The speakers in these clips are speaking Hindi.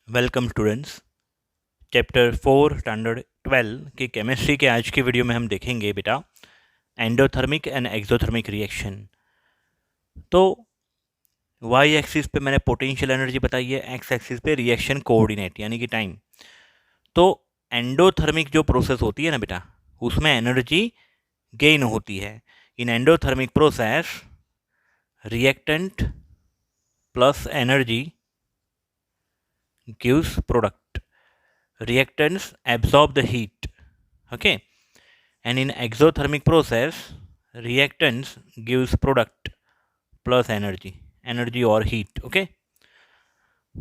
Welcome students. चैप्टर 4 स्टैंडर्ड 12 की केमिस्ट्री के आज की वीडियो में हम देखेंगे बेटा एंडोथर्मिक एंड एक्सोथर्मिक रिएक्शन। तो वाई एक्सिस पे मैंने पोटेंशियल एनर्जी बताई है, एक्स एक्सिस पे रिएक्शन कोऑर्डिनेट यानी कि टाइम। तो एंडोथर्मिक जो प्रोसेस होती है ना बेटा, उसमें एनर्जी गेन होती है। In endothermic process reactant plus energy gives product, reactants absorb the heat, okay, and in exothermic process reactants gives product plus energy और heat, okay।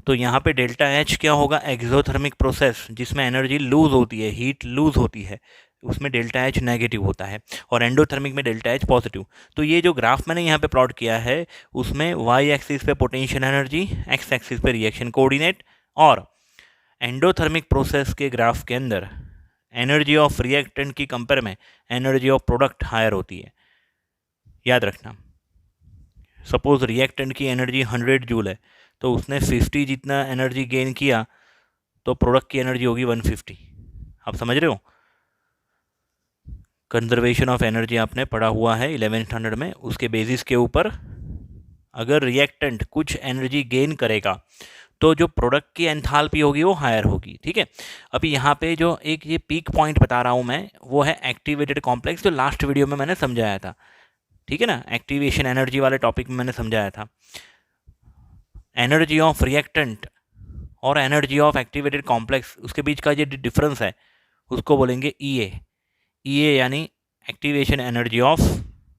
तो यहाँ पे डेल्टा एच क्या होगा, एक्सोथर्मिक प्रोसेस जिसमें एनर्जी लूज होती है, हीट लूज होती है, उसमें डेल्टा एच नेगेटिव होता है, और एंडोथर्मिक में डेल्टा एच पॉजिटिव। तो ये जो ग्राफ मैंने यहाँ पे प्लॉट किया है उसमें वाई एक्सिस पे पोटेंशियल एनर्जी, एक्स एक्सिस पे रिएक्शन कोऑर्डिनेट, और एंडोथर्मिक प्रोसेस के ग्राफ के अंदर एनर्जी ऑफ रिएक्टेंट की कंपेयर में एनर्जी ऑफ प्रोडक्ट हायर होती है। याद रखना, सपोज रिएक्टेंट की एनर्जी 100 जूल है तो उसने 50 जितना एनर्जी गेन किया तो प्रोडक्ट की एनर्जी होगी 150। आप समझ रहे हो, कंजर्वेशन ऑफ एनर्जी आपने पढ़ा हुआ है 11th स्टैंडर्ड में। उसके बेसिस के ऊपर अगर रिएक्टेंट कुछ एनर्जी गेन करेगा तो जो प्रोडक्ट की एंथैल्पी होगी वो हायर होगी, ठीक है। अभी यहाँ पे जो एक ये पीक पॉइंट बता रहा हूँ मैं, वो है एक्टिवेटेड कॉम्प्लेक्स, जो लास्ट वीडियो में मैंने समझाया था, ठीक है ना। एक्टिवेशन एनर्जी वाले टॉपिक में मैंने समझाया था। एनर्जी ऑफ रिएक्टेंट और एनर्जी ऑफ एक्टिवेटेड कॉम्प्लेक्स, उसके बीच का जो डिफरेंस है उसको बोलेंगे ई ए यानी activation energy of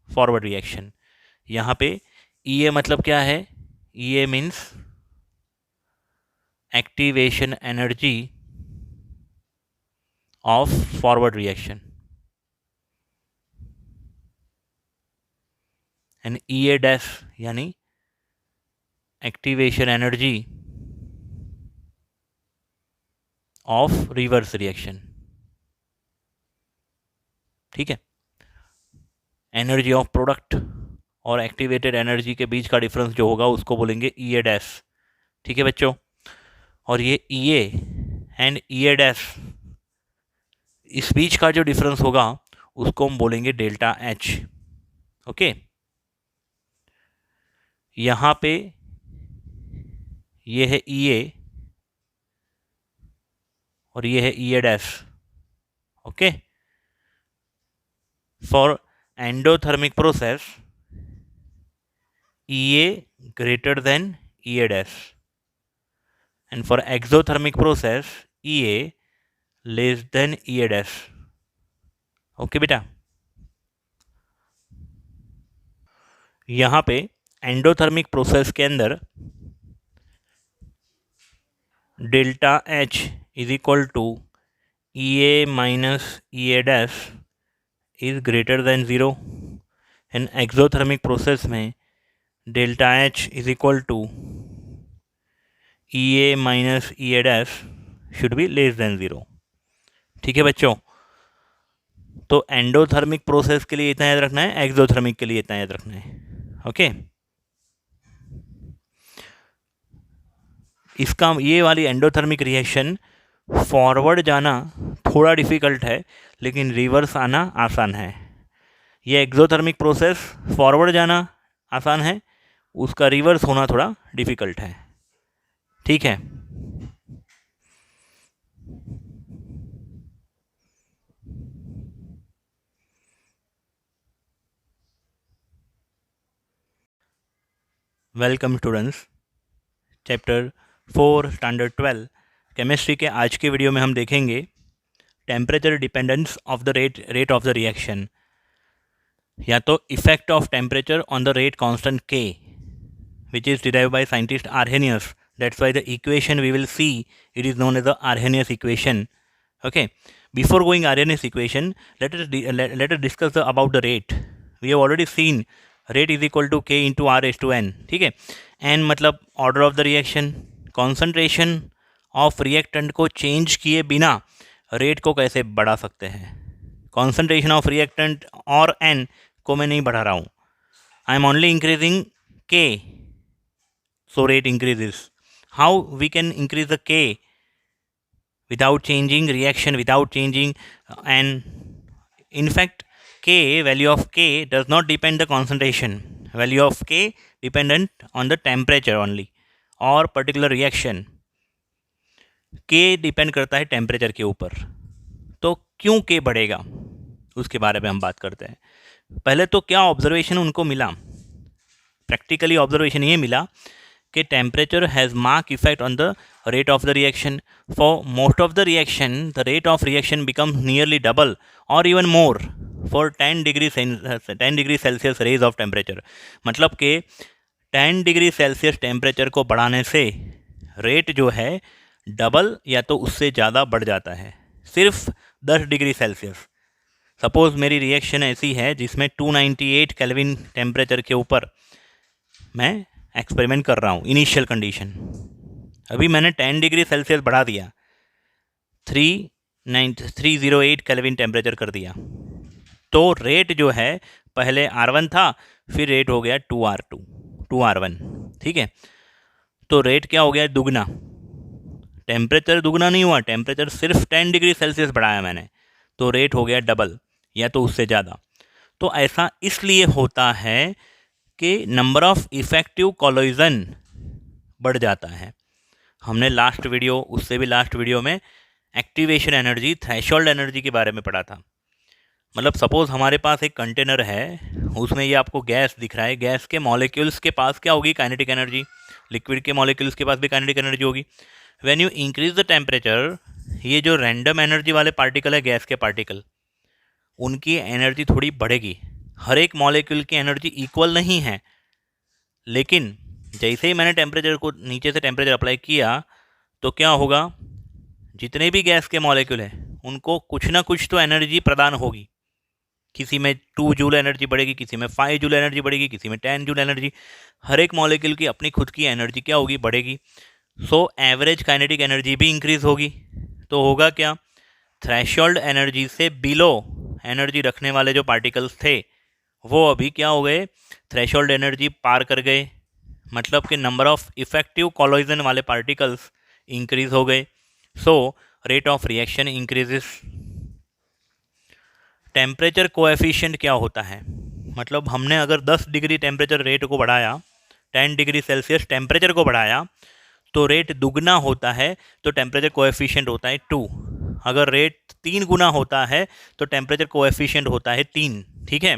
forward reaction. यहाँ पे ई ए मतलब क्या है, E A means activation energy of forward reaction, and EA dash यानी activation energy of reverse reaction, ठीक है। एनर्जी ऑफ प्रोडक्ट और एक्टिवेटेड एनर्जी के बीच का डिफरेंस जो होगा उसको बोलेंगे EA डैश, ठीक है बच्चों। और ये EA एंड EA डैश, इस बीच का जो डिफरेंस होगा उसको हम बोलेंगे डेल्टा एच, ओके। यहाँ पे ये है EA और ये है EA dash, okay. For endothermic process EA greater than EA dash, and for exothermic process EA less than EA dash, okay बेटा। यहाँ पे एंडोथर्मिक प्रोसेस के अंदर delta H is equal to EA minus EA dash is greater than zero, and exothermic process में delta H is equal to EA minus EA dash should be less than zero, ठीक है बच्चों। तो एंडोथर्मिक प्रोसेस के लिए इतना याद रखना है, एक्सोथर्मिक के लिए इतना याद रखना है, ओके। इसका ये वाली एंडोथर्मिक रिएक्शन फॉरवर्ड जाना थोड़ा डिफ़िकल्ट है लेकिन रिवर्स आना आसान है। ये एक्सोथर्मिक प्रोसेस फॉरवर्ड जाना आसान है, उसका रिवर्स होना थोड़ा डिफ़िकल्ट है, ठीक है। Welcome students. Chapter 4 standard 12 chemistry के आज के वीडियो में हम देखेंगे temperature dependence of the rate of the reaction, या तो effect of temperature on the rate constant K which is derived by scientist Arrhenius. That's why the equation we will see, it is known as the Arrhenius equation, okay। Before going Arrhenius equation, let us discuss about the rate. We have already seen rate is equal to K into R raised to N, ठीक है। N मतलब order of the reaction, concentration of reactant को चेंज किए बिना रेट को कैसे बढ़ा सकते हैं। कॉन्सेंट्रेशन ऑफ रिएक्टेंट और N को मैं नहीं बढ़ा रहा हूँ, I am only increasing K, so rate increases। How we can increase the K without changing reaction, without changing, and in fact, K, value of K does not depend the concentration. Value of K dependent on the temperature only और particular reaction. K डिपेंड करता है टेम्परेचर के ऊपर. तो क्यों K बढ़ेगा उसके बारे में हम बात करते हैं. पहले तो क्या ऑब्जर्वेशन उनको मिला, प्रैक्टिकली ऑब्जर्वेशन ये मिला कि temperature has mark effect on the rate of the reaction. For most of the reaction, the rate of reaction becomes nearly double or even more for 10 degree Celsius raise of temperature. मतलब कि 10 डिग्री सेल्सियस टेम्परेचर को बढ़ाने से रेट जो है डबल या तो उससे ज़्यादा बढ़ जाता है सिर्फ 10 डिग्री सेल्सियस. सपोज़ मेरी रिएक्शन ऐसी है जिसमें 298 केल्विन टेम्परेचर के ऊपर मैं एक्सपेरिमेंट कर रहा हूँ. इनिशियल कंडीशन अभी मैंने 10 डिग्री सेल्सियस बढ़ा दिया, 308 केल्विन टेम्परेचर कर दिया. तो रेट जो है पहले R1 था, फिर रेट हो गया 2R1. ठीक है, तो रेट क्या हो गया, दुगना. टेम्परेचर दुगना नहीं हुआ, टेम्परेचर सिर्फ 10 डिग्री सेल्सियस बढ़ाया मैंने, तो रेट हो गया डबल या तो उससे ज़्यादा. तो ऐसा इसलिए होता है कि नंबर ऑफ़ इफ़ेक्टिव कोलिजन बढ़ जाता है. हमने लास्ट वीडियो, उससे भी लास्ट वीडियो में एक्टिवेशन एनर्जी, थ्रेशोल्ड एनर्जी के बारे में पढ़ा था. मतलब सपोज़ हमारे पास एक कंटेनर है, उसमें ये आपको गैस दिख रहा है, गैस के मॉलिक्यूल्स के पास क्या होगी, काइनेटिक एनर्जी. लिक्विड के मॉलिक्यूल्स के पास भी काइनेटिक एनर्जी होगी. When you increase the temperature, ये जो रैंडम एनर्जी वाले पार्टिकल है, गैस के पार्टिकल, उनकी एनर्जी थोड़ी बढ़ेगी. हर एक मॉलिक्यूल की एनर्जी इक्वल नहीं है, लेकिन जैसे ही मैंने टेम्परेचर को नीचे से टेम्परेचर अप्लाई किया तो क्या होगा, जितने भी गैस के मॉलिक्यूल हैं उनको कुछ ना कुछ तो एनर्जी प्रदान होगी. किसी में 2 जूल एनर्जी बढ़ेगी, किसी में 5 जूल एनर्जी बढ़ेगी, किसी में 10 जूल एनर्जी. हर एक मॉलिक्यूल की अपनी खुद की एनर्जी क्या होगी, बढ़ेगी. सो एवरेज काइनेटिक एनर्जी भी इंक्रीज होगी. तो होगा क्या, थ्रेशोल्ड एनर्जी से बिलो एनर्जी रखने वाले जो पार्टिकल्स थे वो अभी क्या हो गए, थ्रेशोल्ड एनर्जी पार कर गए. मतलब कि नंबर ऑफ़ इफ़ेक्टिव कोलिजन वाले पार्टिकल्स इंक्रीज हो गए. So rate of reaction increases. Temperature coefficient क्या होता है, मतलब हमने अगर 10 डिग्री टेम्परेचर रेट को बढ़ाया, 10 डिग्री सेल्सियस टेम्परेचर को बढ़ाया, तो रेट दुगना होता है तो टेम्परेचर कोएफिशिएंट होता है 2. अगर रेट 3 गुना होता है तो टेम्परेचर कोएफिशिएंट होता है 3. ठीक है,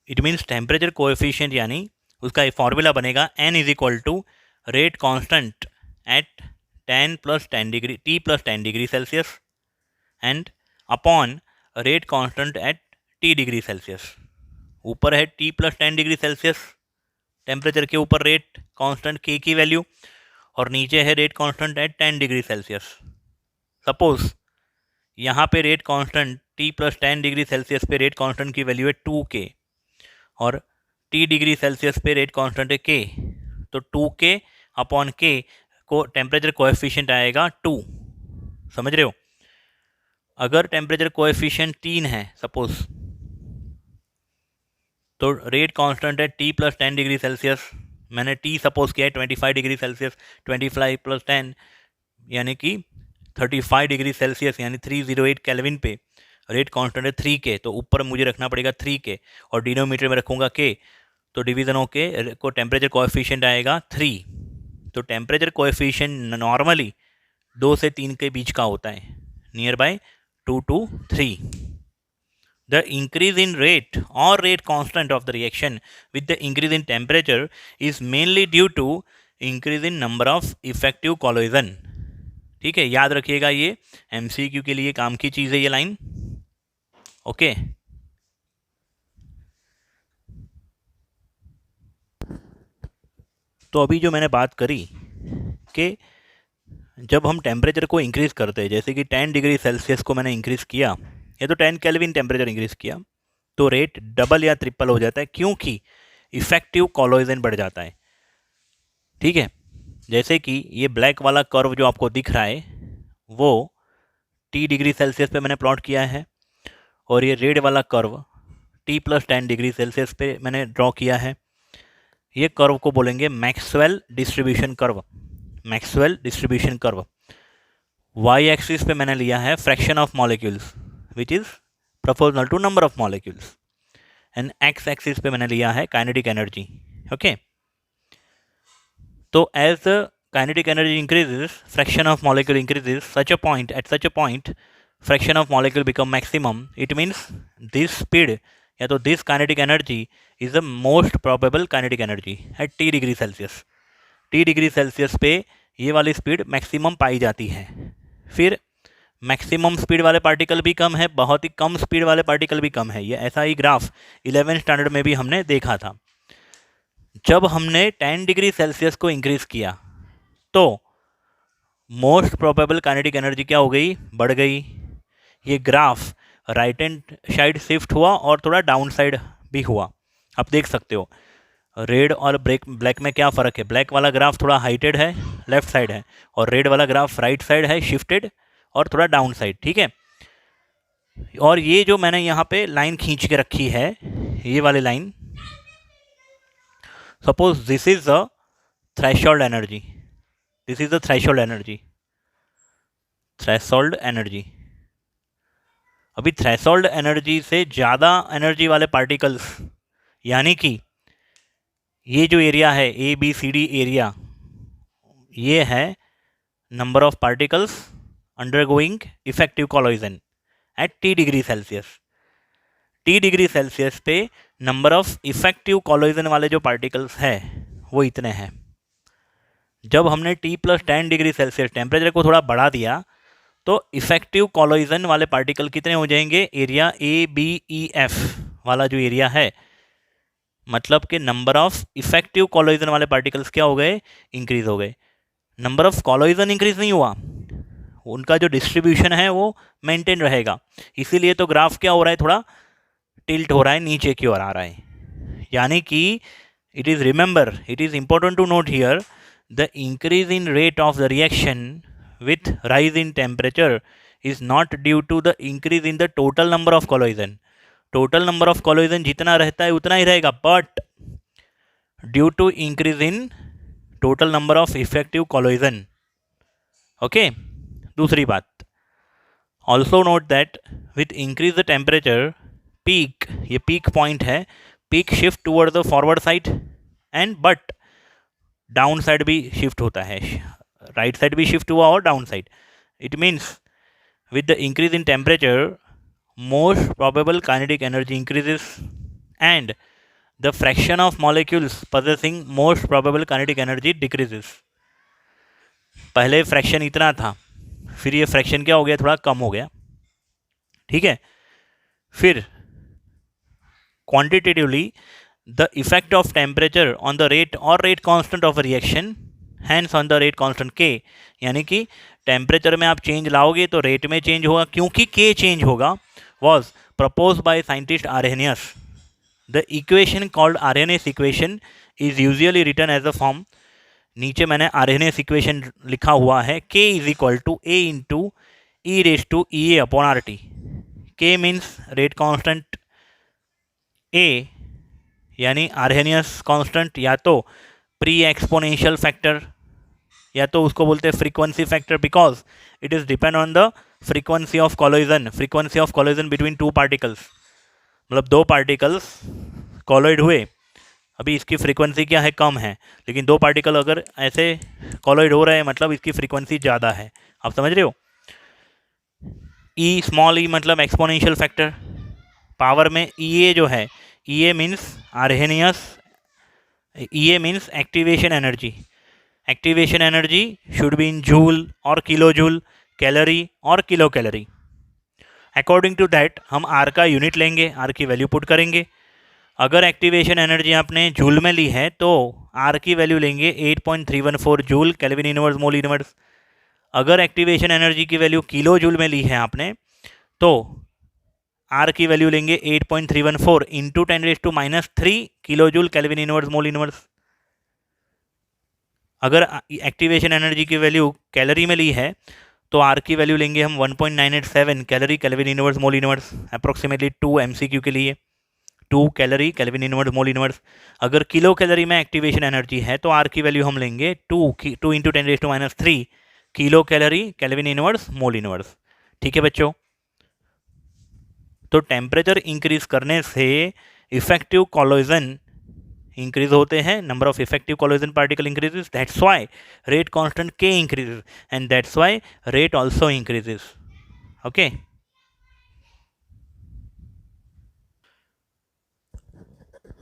इट मीन्स टेम्परेचर कोएफिशिएंट यानी उसका एक फॉर्मूला बनेगा n is equal to rate constant at 10 plus 10 degree T plus 10 degree Celsius and upon rate constant at T degree Celsius. ऊपर है T plus 10 degree Celsius temperature के ऊपर रेट कांस्टेंट K की वैल्यू, और नीचे है rate constant at 10 degree Celsius. Suppose यहाँ पे rate constant T plus 10 degree Celsius पे रेट कांस्टेंट की वैल्यू है 2K और T डिग्री सेल्सियस पे रेट कांस्टेंट है K. तो 2K अपॉन K को टेम्परेचर कोएफिशिएंट आएगा 2. समझ रहे हो. अगर टेम्परेचर कोएफिशिएंट 3 है सपोज, तो रेट कांस्टेंट है T प्लस 10 डिग्री सेल्सियस. मैंने T सपोज किया है 25 डिग्री सेल्सियस, 25 प्लस 10 यानी कि 35 डिग्री सेल्सियस यानी 308 केल्विन पे रेट कांस्टेंट है 3K. तो ऊपर मुझे रखना पड़ेगा 3K और डिनोमीटर में रखूँगा K, तो डिवीज़न हो के को टेम्परेचर कोएफिशिएंट आएगा 3. तो टेम्परेचर कोएफिशिएंट नॉर्मली 2 से 3 के बीच का होता है, near by 2 to 3. The increase in rate or rate constant of the reaction with the increase in temperature is mainly due to increase in number of effective collision. ठीक है, याद रखिएगा, ये MCQ के लिए काम की चीज़ है ये लाइन. ओके, तो अभी जो मैंने बात करी कि जब हम टेम्परेचर को इंक्रीज़ करते हैं, जैसे कि 10 डिग्री सेल्सियस को मैंने इंक्रीज़ किया या तो 10 केल्विन टेम्परेचर इंक्रीज़ किया, तो रेट डबल या ट्रिपल हो जाता है क्योंकि इफ़ेक्टिव कोलिजन बढ़ जाता है. ठीक है, जैसे कि ये ब्लैक वाला कर्व जो आपको दिख रहा है वो T डिग्री सेल्सियस पे मैंने प्लॉट किया है, और ये रेड वाला curve T plus 10 degree Celsius पे मैंने ड्रॉ किया है. ये कर्व को बोलेंगे Maxwell distribution curve. Maxwell distribution curve. Y axis पे मैंने लिया है fraction of molecules which is proportional to number of molecules, and X axis पे मैंने लिया है काइनेटिक एनर्जी। ओके, तो as the kinetic energy increases, fraction of molecule increases such a point, at such a point fraction of molecule become maximum. It means this speed या तो this kinetic energy is the most probable kinetic energy at t degree Celsius. t degree Celsius पे ये वाली स्पीड मैक्सिमम पाई जाती है। फिर मैक्सिमम स्पीड वाले पार्टिकल भी कम है, बहुत ही कम स्पीड वाले पार्टिकल भी कम है। ये ऐसा ही ग्राफ 11th स्टैंडर्ड में भी हमने देखा था। जब हमने 10 डिग्री सेल्सियस को इंक्रीज किया तो मोस्ट प्रोबेबल काइनेटिक एनर्जी क्या हो गई, बढ़ गई। ये graph right hand side shift हुआ और थोड़ा डाउन साइड भी हुआ। आप देख सकते हो रेड और ब्लैक में क्या फ़र्क है। ब्लैक वाला ग्राफ थोड़ा हाइटेड है, लेफ्ट साइड है, और रेड वाला ग्राफ राइट साइड है, शिफ्टेड और थोड़ा डाउन साइड। ठीक है, और ये जो मैंने यहाँ पे लाइन खींच के रखी है, ये वाली line, suppose this is the threshold energy, this is the threshold energy, threshold energy. अभी थ्रेशोल्ड एनर्जी से ज़्यादा एनर्जी वाले पार्टिकल्स, यानी कि ये जो एरिया है A B C D area, ये है number of particles undergoing effective collision at T degree Celsius. T degree Celsius पे नंबर ऑफ इफेक्टिव कोलिजन वाले जो पार्टिकल्स है वो इतने हैं। जब हमने T+10 डिग्री सेल्सियस टेम्परेचर को थोड़ा बढ़ा दिया तो इफेक्टिव कोलिजन वाले पार्टिकल कितने हो जाएंगे, एरिया ABEF वाला जो एरिया है, मतलब कि नंबर ऑफ इफेक्टिव कोलिजन वाले पार्टिकल्स क्या हो गए, इंक्रीज हो गए। नंबर ऑफ कोलिजन इंक्रीज नहीं हुआ, उनका जो डिस्ट्रीब्यूशन है वो मेंटेन रहेगा। इसीलिए तो ग्राफ क्या हो रहा है, थोड़ा टिल्ट हो रहा है, नीचे की ओर आ रहा है। यानी कि it is remember, it is important to note here, the increase in rate of the reaction with rise in temperature is not due to the increase in the total number of collision. total number of collision जितना रहता है उतना ही रहेगा, but due to increase in total number of effective collision. okay, दूसरी बात, also note that with increase the temperature peak, ये peak point है, peak shift toward the forward side and but down side भी शिफ्ट होता है, राइट साइड भी शिफ्ट हुआ और down side. It means with the increase in temperature most probable kinetic energy increases and the fraction of molecules possessing most probable kinetic energy decreases. पहले फ्रैक्शन इतना था, फिर ये फ्रैक्शन क्या हो गया, थोड़ा कम हो गया। ठीक है, फिर quantitatively the effect of temperature on the rate or rate constant of a reaction, hence on the rate constant K, यानी कि टेम्परेचर में आप चेंज लाओगे तो रेट में चेंज होगा, क्योंकि K चेंज होगा, was proposed by scientist Arrhenius. The equation called Arrhenius equation is usually written as a form, नीचे मैंने Arrhenius equation लिखा हुआ है, K is equal to A into E raised to EA upon RT. K means rate constant, A यानी आर्हेनियस कांस्टेंट, या तो प्री एक्सपोनेंशियल फैक्टर या तो उसको बोलते हैं frequency factor, because it is depend on the frequency of collision, frequency of collision between two particles. मतलब दो पार्टिकल्स कोलाइड हुए, अभी इसकी फ्रीक्वेंसी क्या है, कम है, लेकिन दो पार्टिकल अगर ऐसे कोलाइड हो रहे हैं मतलब इसकी फ्रीक्वेंसी ज़्यादा है। आप समझ रहे हो, ई स्मॉल ई मतलब एक्सपोनेंशियल फैक्टर, पावर में ई ए जो है, E A means Arrhenius, E A means activation energy, activation energy should be in joule or kilo joule, calorie or kilo calorie. According to that हम आर का यूनिट लेंगे, आर की वैल्यू पुट करेंगे। अगर एक्टिवेशन एनर्जी आपने जूल में ली है तो आर की वैल्यू लेंगे 8.314 joule kelvin inverse mole inverse. अगर एक्टिवेशन एनर्जी की वैल्यू किलो जूल में ली है आपने तो आर की वैल्यू लेंगे 8.314 into 10⁻³ kilo joule kelvin inverse mole inverse. अगर एक्टिवेशन एनर्जी की वैल्यू कैलोरी में ली है तो आर की वैल्यू लेंगे हम 1.987 calorie kelvin inverse mole inverse, approximately 2 MCQ के लिए। 2 calorie kelvin inverse mole inverse. अगर किलो कैलोरी में एक्टिवेशन एनर्जी है तो आर की वैल्यू हम लेंगे 2 into 10⁻³ kilo calorie kelvin inverse mole inverse. ठीक है बच्चों, तो टेम्परेचर इंक्रीज करने से इफेक्टिव कोलिजन इंक्रीज होते हैं, number of effective collision particle increases, that's why rate constant के increases and that's why rate also increases. Okay,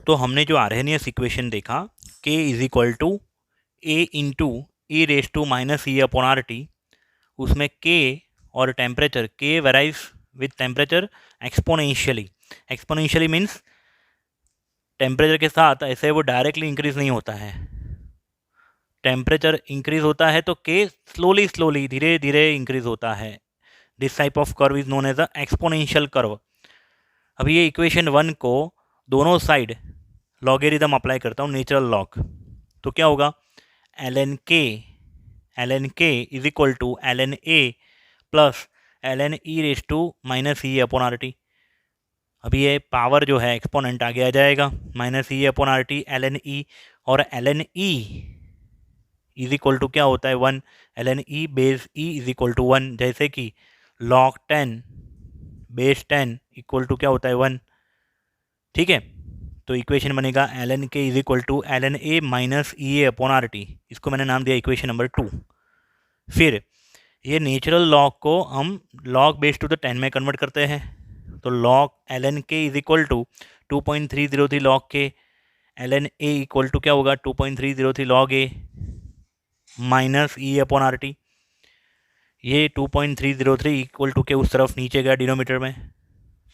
तो हमने जो आर्हेनियस इक्वेशन देखा K is equal to A into e raise to minus E upon R T, उसमें K और temperature K varies with temperature exponentially. Exponentially means temperature के साथ ऐसे वो डायरेक्टली इंक्रीज नहीं होता है, टेम्परेचर इंक्रीज होता है तो K स्लोली धीरे धीरे इंक्रीज होता है। This type of curve is known as a exponential curve. अभी ये इक्वेशन 1 को दोनों साइड लॉगेरिदम अप्लाई करता हूँ, नेचुरल लॉग, तो क्या होगा ln k is equal to ln a plus ln e raise to minus E upon R T. अभी ये पावर जो है एक्सपोनेंट आगे आ जाएगा, minus E upon R T ln e, और ln e is equal to क्या होता है 1, ln e base e is equal to 1, जैसे कि log 10 बेस 10 इक्वल टू क्या होता है 1। ठीक है, तो इक्वेशन बनेगा ln k is equal to ln a minus E A upon R T, इसको मैंने नाम दिया इक्वेशन नंबर 2। फिर ये नेचुरल लॉग को हम लॉग बेस टू द 10 में कन्वर्ट करते हैं, तो log ln k is equal to 2.303 log k, ln a equal to क्या होगा 2.303 log a minus E upon R T. ये 2.303 इक्वल टू के उस तरफ नीचे गया डिनोमीटर में,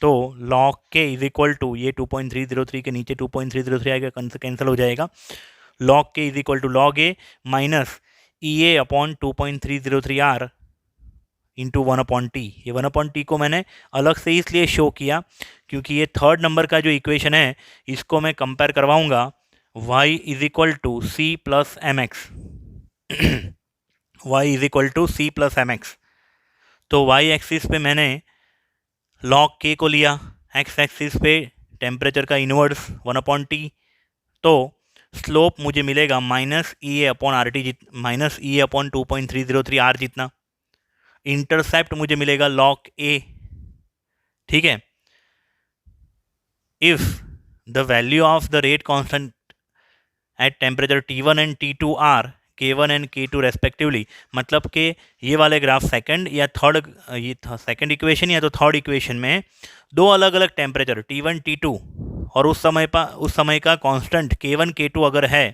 तो log k is equal to ये 2.303 के नीचे 2.303 आएगा, कैंसिल हो जाएगा। log k is equal to log a minus E A upon 2.303 r into 1/t। ये 1/t को मैंने अलग से इसलिए शो किया क्योंकि ये थर्ड नंबर का जो इक्वेशन है इसको मैं कंपेयर करवाऊंगा y is equal to C plus M X y is equal to C plus M X. तो y एक्सिस पे मैंने log k को लिया, x एक्सिस पे टेम्परेचर का इनवर्स 1/t, तो स्लोप मुझे मिलेगा minus E A upon R T, minus E A upon 2.303 r जितना। इंटरसेप्ट मुझे मिलेगा log a। ठीक है, if the value of the rate constant at temperature T1 and T2 are K1 and K2 respectively, मतलब कि ये वाले ग्राफ सेकंड या थर्ड, ये सेकंड इक्वेशन या तो थर्ड इक्वेशन में दो अलग अलग टेम्परेचर T1 T2 और उस समय का कांस्टेंट K1 K2 अगर है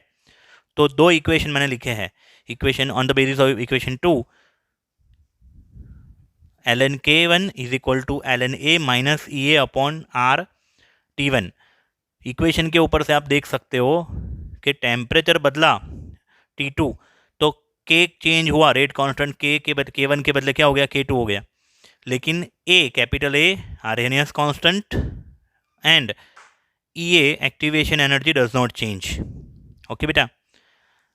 तो दो इक्वेशन मैंने लिखे हैं। Equation on the basis of equation 2 ln K1 is equal to ln a minus E A upon R T1। Equation के ऊपर से आप देख सकते हो कि टेम्परेचर बदला T2 तो K चेंज हुआ, रेट कांस्टेंट K1 के बदले क्या हो गया K2 हो गया, लेकिन A capital A Arrhenius constant and EA activation energy does not change. Okay बेटा,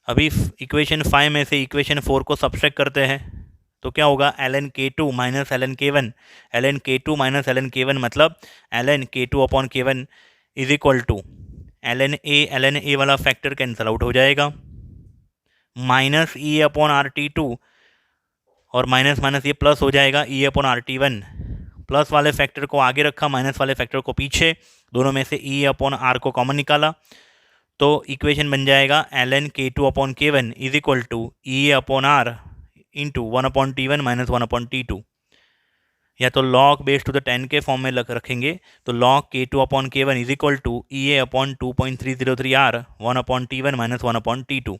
अभी इक्वेशन 5 में से इक्वेशन 4 को सब्सट्रैक्ट करते हैं तो क्या होगा ln K2 minus ln K1, ln K2 minus ln K1 मतलब ln K2 upon K1 is equal to ln A वाला फैक्टर कैंसिल आउट हो जाएगा, minus E upon are T2 और माइनस माइनस ये प्लस हो जाएगा E upon R T1। Plus वाले फैक्टर को आगे रखा, माइनस वाले फैक्टर को पीछे, दोनों में से ई अपॉन आर को कॉमन निकाला, तो इक्वेशन बन जाएगा ln K2 upon K1 is equal to E upon R into 1/T1 minus 1/T2, या तो log बेस टू द 10 के फॉर्म में रखेंगे तो log K2 upon K1 is equal to E A upon 2.303 r 1/T1 minus 1/T2।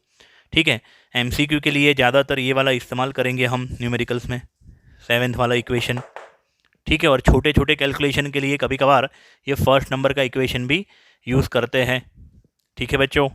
ठीक है, MCQ के लिए ज़्यादातर ये वाला इस्तेमाल करेंगे हम न्यूमेरिकल्स में, 7th वाला इक्वेशन। ठीक है, और छोटे छोटे कैलकुलेशन के लिए कभी कभार ये फर्स्ट नंबर का इक्वेशन भी यूज़ करते हैं। ठीक है बच्चों।